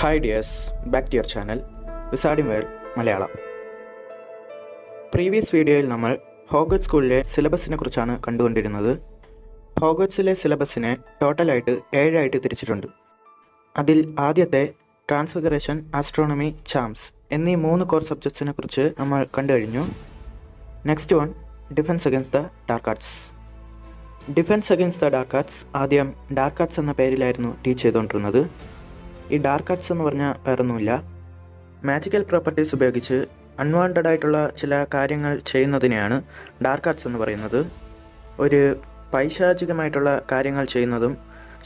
Hi dears, back to your channel wizarding world Malayalam. Previous വീഡിയോയിൽ നമ്മൾ ഹോഗ്വർട്സ് സ്കൂളിലെ സിലബസിനെ കുറിച്ചാണ് കണ്ടുകൊണ്ടിരുന്നത്. ഹോഗ്വർട്സിലെ സിലബസിനെ ടോട്ടലായിട്ട് 7 ആയിട്ട് തിരിച്ചിട്ടുണ്ട്. അതിൽ ആദ്യത്തെ ട്രാൻസ്ഫിഗറേഷൻ, ആസ്ട്രോണമി, ചാംസ് എന്നീ 3 കോർ സബ്ജക്ട്സിനെ കുറിച്ച് നമ്മൾ കണ്ടു കഴിഞ്ഞു. Next one defence against the dark arts. Defence against the dark arts ആദ്യം ഡാർക്ക് ആർട്സ് എന്ന പേരിലായിരുന്നു ടീച്ച് ചെയ്തുകൊണ്ടിരുന്നത്. ഈ ഡാർക്ക് ആർട്സ് എന്ന് പറഞ്ഞാൽ വേറൊന്നുമില്ല, മാജിക്കൽ പ്രോപ്പർട്ടീസ് ഉപയോഗിച്ച് അൺവാണ്ടഡ് ആയിട്ടുള്ള ചില കാര്യങ്ങൾ ചെയ്യുന്നതിനെയാണ് ഡാർക്ക് ആർട്സ് എന്ന് പറയുന്നത്. ഒരു പൈശാചികമായിട്ടുള്ള കാര്യങ്ങൾ ചെയ്യുന്നതും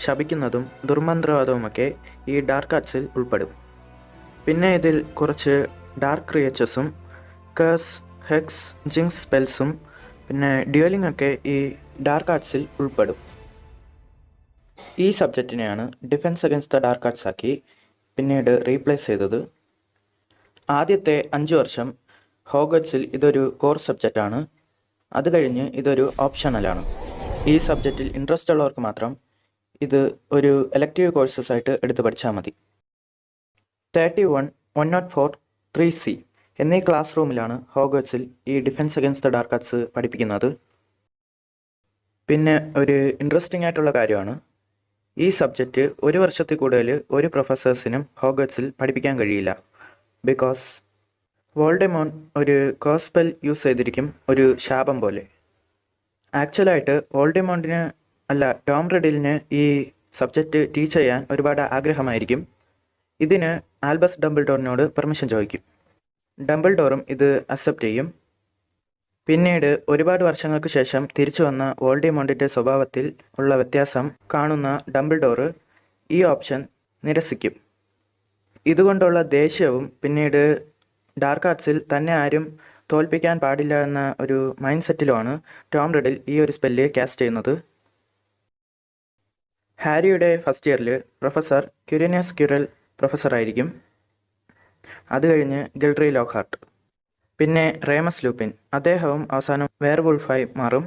ശപിക്കുന്നതും ദുർമന്ത്രവാദവുമൊക്കെ ഈ ഡാർക്ക് ആർട്സിൽ ഉൾപ്പെടും. പിന്നെ ഇതിൽ കുറച്ച് ഡാർക്ക് ക്രിയേച്ചേഴ്സും കേഴ്സ്, ഹെക്സ്, ജിങ്സ് സ്പെൽസും പിന്നെ ഡ്യൂവലിംഗ് ഒക്കെ ഈ ഡാർക്ക് ആർട്സിൽ ഉൾപ്പെടും. ഈ സബ്ജക്റ്റിനെയാണ് defence against the dark arts ആക്കി പിന്നീട് റീപ്ലേസ് ചെയ്തത്. ആദ്യത്തെ 5 വർഷം ഹോഗ്വർട്സിൽ ഇതൊരു കോർ സബ്ജക്റ്റാണ്. അത് കഴിഞ്ഞ് ഇതൊരു ഓപ്ഷണലാണ്. ഈ സബ്ജക്റ്റിൽ ഇൻട്രസ്റ്റ് ഉള്ളവർക്ക് മാത്രം ഇത് ഒരു എലക്റ്റീവ് കോഴ്സസ് ആയിട്ട് എടുത്ത് പഠിച്ചാൽ മതി. 31, 104, 3C എന്നീ ക്ലാസ് റൂമിലാണ് ഹോഗ്വർട്സിൽ ഈ defence against the dark arts പഠിപ്പിക്കുന്നത്. പിന്നെ ഒരു ഇൻട്രസ്റ്റിംഗ് ആയിട്ടുള്ള കാര്യമാണ്, ഈ സബ്ജക്റ്റ് 1 വർഷത്തിൽ കൂടുതൽ ഒരു പ്രൊഫസേഴ്സിനും ഹോഗ്വർട്സിൽ പഠിപ്പിക്കാൻ കഴിയില്ല. ബിക്കോസ് വോൾഡെമോർട്ട് ഒരു കേഴ്സ് സ്പെൽ യൂസ് ചെയ്തിരിക്കും, ഒരു ശാപം പോലെ. ആക്ച്വലായിട്ട് വോൾഡെമോർട്ടിന് അല്ല, ടോം റിഡിലിന് ഈ സബ്ജക്റ്റ് ടീച്ച് ചെയ്യാൻ ഒരുപാട് ആഗ്രഹമായിരിക്കും. ഇതിന് ആൽബസ് ഡംബിൾഡോറിനോട് പെർമിഷൻ ചോദിക്കും. ഡംബിൾഡോറും ഇത് അക്സെപ്റ്റ് ചെയ്യും. പിന്നീട് ഒരുപാട് വർഷങ്ങൾക്ക് ശേഷം തിരിച്ചു വന്ന വോൾഡെമോർട്ടിൻ്റെ സ്വഭാവത്തിൽ ഉള്ള വ്യത്യാസം കാണുന്ന ഡംബിൾഡോർ ഈ ഓപ്ഷൻ നിരസിക്കും. ഇതുകൊണ്ടുള്ള ദേഷ്യവും പിന്നീട് ഡാർക്ക് ആർട്സിൽ തന്നെ ആരും തോൽപ്പിക്കാൻ പാടില്ല എന്ന ഒരു മൈൻഡ് സെറ്റിലുമാണ് ടോം റിഡിൽ ഈ ഒരു സ്പെല്ല് കാസ്റ്റ് ചെയ്യുന്നത്. ഹാരിയുടെ ഫസ്റ്റ് ഇയറിൽ പ്രൊഫസർ ക്യൂരിനിയസ് ക്യുറൽ പ്രൊഫസറായിരിക്കും. അത് കഴിഞ്ഞ് ഗിൽഡ്രി ലോക്ക്ഹാർട്ട്, പിന്നെ റേമസ് ലൂപ്പിൻ, അദ്ദേഹവും അവസാനം വെയർവുൾഫായി മാറും.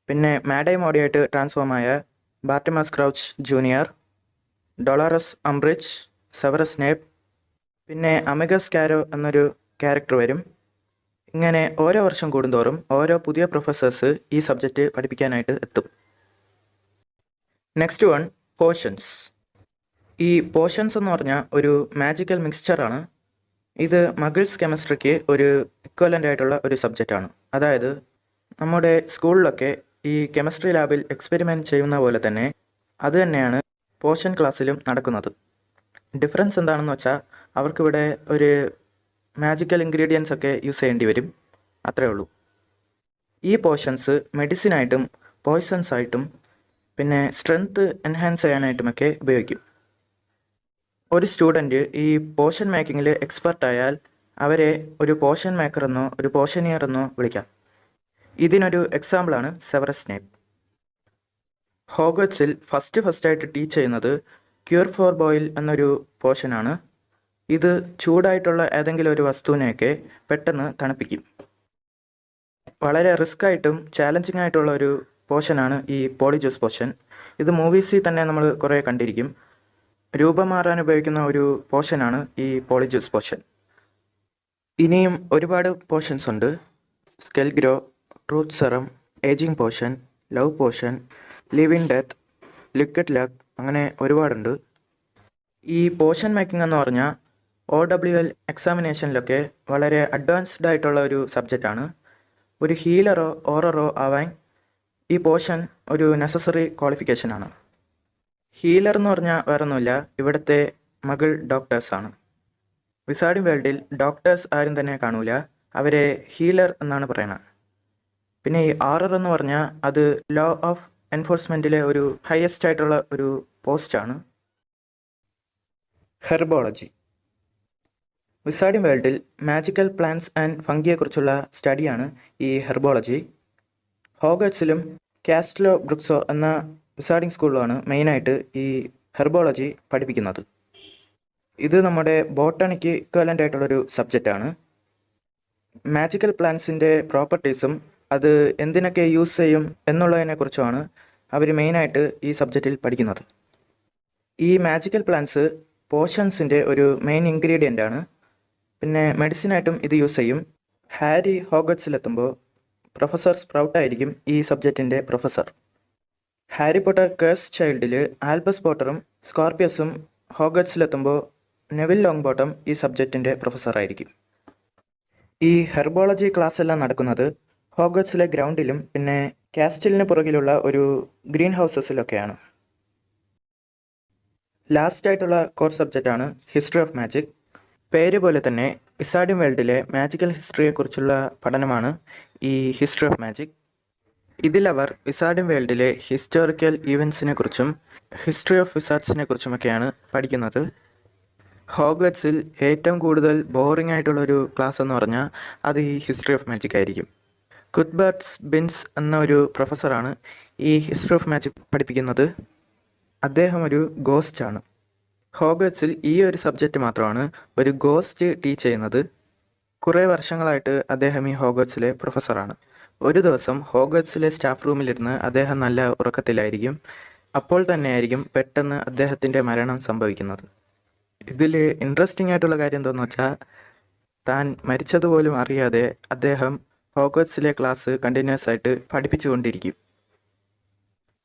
പിന്നെ മാഡൈ മോഡിയായിട്ട് ട്രാൻസ്ഫോം ആയ Bartemius Crouch Junior, Dolores Umbridge, Severus Snape, പിന്നെ അമിഗസ് കാരോ എന്നൊരു ക്യാരക്ടർ വരും. ഇങ്ങനെ ഓരോ വർഷം കൂടുന്തോറും ഓരോ പുതിയ പ്രൊഫസേഴ്സ് ഈ സബ്ജക്റ്റ് പഠിപ്പിക്കാനായിട്ട് എത്തും. Next one portions. ഈ പോഷൻസ് എന്ന് പറഞ്ഞാൽ ഒരു മാജിക്കൽ മിക്സ്ചറാണ്. ഇത് മഗിൾസ് കെമിസ്ട്രിക്ക് ഒരു ഇക്വലൻ്റ് ആയിട്ടുള്ള ഒരു സബ്ജക്റ്റാണ്. അതായത് നമ്മുടെ സ്കൂളിലൊക്കെ ഈ കെമിസ്ട്രി ലാബിൽ എക്സ്പെരിമെൻറ്റ് ചെയ്യുന്ന പോലെ തന്നെ അത് തന്നെയാണ് പോഷൻ ക്ലാസ്സിലും നടക്കുന്നത്. ഡിഫറൻസ് എന്താണെന്ന് വെച്ചാൽ അവർക്കിവിടെ ഒരു മാജിക്കൽ ഇൻഗ്രീഡിയൻസ് ഒക്കെ യൂസ് ചെയ്യേണ്ടി വരും, അത്രേ ഉള്ളൂ. ഈ പോഷൻസ് മെഡിസിനായിട്ടും പോയ്സൺസ് ആയിട്ടും പിന്നെ സ്ട്രെങ്ത് എൻഹാൻസ് ചെയ്യാനായിട്ടുമൊക്കെ ഉപയോഗിക്കും. ഒരു സ്റ്റുഡൻറ്റ് ഈ പോഷൻ മേക്കിങ്ങിൽ എക്സ്പെർട്ടായാൽ അവരെ ഒരു പോഷൻ മേക്കർ എന്നോ ഒരു പോഷനിയർ എന്നോ വിളിക്കാം. ഇതിനൊരു എക്സാമ്പിളാണ് സെവറസ് സ്നേപ്പ്. ഹോഗ്വർട്സിൽ ഫസ്റ്റായിട്ട് ടീച്ച് ചെയ്യുന്നത് ക്യൂർ ഫോർ ബോയിൽ എന്നൊരു പോഷനാണ്. ഇത് ചൂടായിട്ടുള്ള ഏതെങ്കിലും ഒരു വസ്തുവിനെയൊക്കെ പെട്ടെന്ന് തണുപ്പിക്കും. വളരെ റിസ്ക് ആയിട്ടും ചാലഞ്ചിങ് ആയിട്ടുള്ള ഒരു പോഷനാണ് ഈ പോളിജ്യൂസ് പോഷൻ. ഇത് മൂവീസിൽ തന്നെ നമ്മൾ കുറേ കണ്ടിരിക്കും. രൂപം മാറാൻ ഉപയോഗിക്കുന്ന ഒരു പോഷനാണ് ഈ പോളിജ്യൂസ് പോഷൻ. ഇനിയും ഒരുപാട് പോഷൻസ് ഉണ്ട്. Skelegro, truth serum, ageing potion, love potion, live in death, liquid luck, അങ്ങനെ ഒരുപാടുണ്ട്. ഈ പോഷൻ മേക്കിംഗ് എന്ന് പറഞ്ഞാൽ OWL എക്സാമിനേഷനിലൊക്കെ വളരെ അഡ്വാൻസ്ഡ് ആയിട്ടുള്ള ഒരു സബ്ജക്റ്റാണ്. ഒരു ഹീലറോ ഓററോ ആവാൻ ഈ പോഷൻ ഒരു നെസസറി ക്വാളിഫിക്കേഷനാണ്. ഹീലർ എന്ന് പറഞ്ഞാൽ വേറൊന്നുമില്ല, ഇവിടുത്തെ മകൾ ഡോക്ടേഴ്സാണ്. വിസാർഡിംഗ് വേൾഡിൽ ഡോക്ടേഴ്സ് ആരും തന്നെ കാണൂല, അവരെ ഹീലർ എന്നാണ് പറയുന്നത്. പിന്നെ ഈ ആറർ എന്ന് പറഞ്ഞാൽ അത് ലോ ഓഫ് എൻഫോഴ്സ്മെൻറ്റിലെ ഒരു ഹയസ്റ്റ് ആയിട്ടുള്ള ഒരു പോസ്റ്റാണ്. ഹെർബോളജി. വിസാർഡിംഗ് വേൾഡിൽ മാജിക്കൽ പ്ലാന്റ്സ് ആൻഡ് ഫംഗിയെക്കുറിച്ചുള്ള സ്റ്റഡിയാണ് ഈ ഹെർബോളജി. ഹോഗ്വർട്സിലും കാസ്റ്റ്ലോ ബ്രുക്സോ എന്ന വിസാർഡിംഗ് സ്കൂളിലാണ് മെയിനായിട്ട് ഈ ഹെർബോളജി പഠിപ്പിക്കുന്നത്. ഇത് നമ്മുടെ ബോട്ടണിക്ക് ഇക്വലൻ്റ് ആയിട്ടുള്ളൊരു സബ്ജക്റ്റാണ്. മാജിക്കൽ പ്ലാന്റ്സിൻ്റെ പ്രോപ്പർട്ടീസും അത് എന്തിനൊക്കെ യൂസ് ചെയ്യും എന്നുള്ളതിനെക്കുറിച്ചുമാണ് അവർ മെയിനായിട്ട് ഈ സബ്ജക്റ്റിൽ പഠിക്കുന്നത്. ഈ മാജിക്കൽ പ്ലാന്റ്സ് പോഷൻസിൻ്റെ ഒരു മെയിൻ ഇൻഗ്രീഡിയൻ്റ് ആണ്. പിന്നെ മെഡിസിനായിട്ടും ഇത് യൂസ് ചെയ്യും. ഹാരി ഹോഗട്സിലെത്തുമ്പോൾ പ്രൊഫസർ സ്പ്രൗട്ട് ആയിരിക്കും ഈ സബ്ജക്റ്റിൻ്റെ പ്രൊഫസർ. ഹാരി പോട്ടർ കേഴ്സ് ചൈൽഡിൽ ആൽബസ് പോട്ടറും സ്കോർപ്പിയസും ഹോഗട്സിലെത്തുമ്പോൾ നെവിൽ ലോങ് ബോട്ടം ഈ സബ്ജക്റ്റിൻ്റെ പ്രൊഫസറായിരിക്കും. ഈ ഹെർബോളജി ക്ലാസ് എല്ലാം നടക്കുന്നത് ഹോഗട്സിലെ ഗ്രൗണ്ടിലും പിന്നെ കാസ്റ്റലിന് പുറകിലുള്ള ഒരു ഗ്രീൻ ഹൗസസിലൊക്കെയാണ്. ലാസ്റ്റായിട്ടുള്ള കോർ സബ്ജക്റ്റാണ് ഹിസ്റ്ററി ഓഫ് മാജിക്. പേര് പോലെ തന്നെ വിസാർഡിയം വേൾഡിലെ മാജിക്കൽ ഹിസ്റ്ററിയെക്കുറിച്ചുള്ള പഠനമാണ് ഈ ഹിസ്റ്ററി ഓഫ് മാജിക്. ഇതിലവർ വിസാർഡിയം വേൾഡിലെ ഹിസ്റ്റോറിക്കൽ ഈവൻസിനെ കുറിച്ചും ഹിസ്റ്ററി ഓഫ് വിസാർഡ്സിനെ കുറിച്ചുമൊക്കെയാണ് പഠിക്കുന്നത്. ഹോഗ്വറ്റ്സിൽ ഏറ്റവും കൂടുതൽ ബോറിംഗ് ആയിട്ടുള്ളൊരു ക്ലാസ് എന്ന് പറഞ്ഞാൽ അത് ഈ ഹിസ്റ്ററി ഓഫ് മാജിക് ആയിരിക്കും. കുത്ബർട്ട്സ് ബിൻസ് എന്ന ഒരു പ്രൊഫസറാണ് ഈ ഹിസ്റ്ററി ഓഫ് മാജിക് പഠിപ്പിക്കുന്നത്. അദ്ദേഹം ഒരു ഗോസ്റ്റാണ്. ഹോഗ്വറ്റ്സിൽ ഈ ഒരു സബ്ജക്റ്റ് മാത്രമാണ് ഒരു ഗോസ്റ്റ് ടീച്ച് ചെയ്യുന്നത്. കുറേ വർഷങ്ങളായിട്ട് അദ്ദേഹം ഈ ഹോഗ്വറ്റ്സിലെ പ്രൊഫസറാണ്. ഒരു ദിവസം ഹോഗ്വറ്റ്സിലെ സ്റ്റാഫ് റൂമിലിരുന്ന് അദ്ദേഹം നല്ല ഉറക്കത്തിലായിരിക്കും. അപ്പോൾ തന്നെയായിരിക്കും പെട്ടെന്ന് അദ്ദേഹത്തിൻ്റെ മരണം സംഭവിക്കുന്നത്. ഇതിൽ ഇൻട്രസ്റ്റിംഗ് ആയിട്ടുള്ള കാര്യം എന്താണെന്ന് വെച്ചാൽ താൻ മരിച്ചതുപോലും അറിയാതെ അദ്ദേഹം ഹോഗ്വറ്റ്സിലെ ക്ലാസ് കണ്ടിന്യൂസ് ആയിട്ട് പഠിപ്പിച്ചുകൊണ്ടിരിക്കും.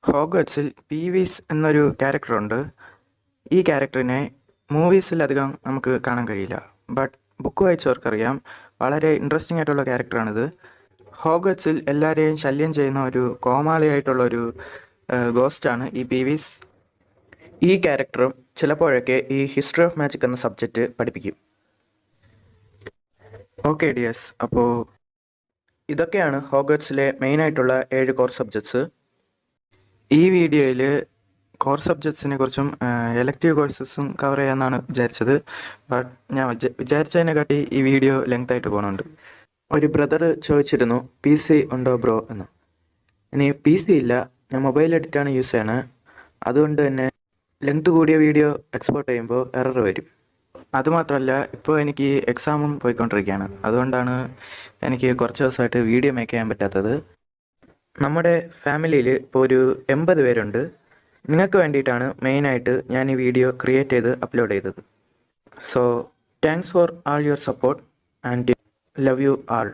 ഹോഗ്വറ്റ്സിൽ പീവീസ് എന്നൊരു ക്യാരക്ടറുണ്ട്. ഈ ക്യാരക്ടറിനെ മൂവീസിലധികം നമുക്ക് കാണാൻ കഴിയില്ല. ബട്ട് ബുക്ക് വായിച്ചവർക്കറിയാം വളരെ ഇൻട്രസ്റ്റിംഗ് ആയിട്ടുള്ള ക്യാരക്ടറാണിത്. ഹോഗ്വറ്റ്സിൽ എല്ലാവരെയും ശല്യം ചെയ്യുന്ന ഒരു കോമാളിയായിട്ടുള്ളൊരു ഗോസ്റ്റാണ് ഈ പീവീസ്. ഈ ക്യാരക്ടറും ചിലപ്പോഴൊക്കെ ഈ ഹിസ്റ്ററി ഓഫ് മാജിക് എന്ന സബ്ജക്റ്റ് പഠിപ്പിക്കും. ഓക്കെ ഡിയേഴ്സ്, അപ്പോൾ ഇതൊക്കെയാണ് ഹോഗ്വറ്റ്സിലെ മെയിനായിട്ടുള്ള 7 കോർ സബ്ജക്ട്സ്. ഈ വീഡിയോയിൽ കോർ സബ്ജക്ട്സിനെ കുറിച്ചും എലക്റ്റീവ് കോഴ്സസും കവർ ചെയ്യാമെന്നാണ് വിചാരിച്ചത്. ബട്ട് ഞാൻ വിചാരിച്ചതിനെക്കാട്ടി ഈ വീഡിയോ ലെങ്ത് ആയിട്ട് പോകുന്നുണ്ട്. ഒരു ബ്രദർ ചോദിച്ചിരുന്നു PC ഉണ്ടോ ബ്രോ എന്ന്. ഇനി PC ഇല്ല, ഞാൻ മൊബൈൽ എഡിറ്റാണ് യൂസ് ചെയ്യണത്. അതുകൊണ്ട് തന്നെ ലെങ്ത് കൂടിയ വീഡിയോ എക്സ്പോർട്ട് ചെയ്യുമ്പോൾ എറർ വരും. അതുമാത്രമല്ല ഇപ്പോൾ എനിക്ക് എക്സാമും പോയിക്കൊണ്ടിരിക്കുകയാണ്. അതുകൊണ്ടാണ് എനിക്ക് കുറച്ച് ദിവസമായിട്ട് വീഡിയോ മേക്ക് ചെയ്യാൻ പറ്റാത്തത്. നമ്മുടെ ഫാമിലിയിൽ ഇപ്പോൾ ഒരു 80 പേരുണ്ട്. നിങ്ങൾക്ക് വേണ്ടിയിട്ടാണ് മെയിനായിട്ട് ഞാൻ ഈ വീഡിയോ ക്രിയേറ്റ് ചെയ്ത് അപ്ലോഡ് ചെയ്തത്. So thanks for all your support and love you all.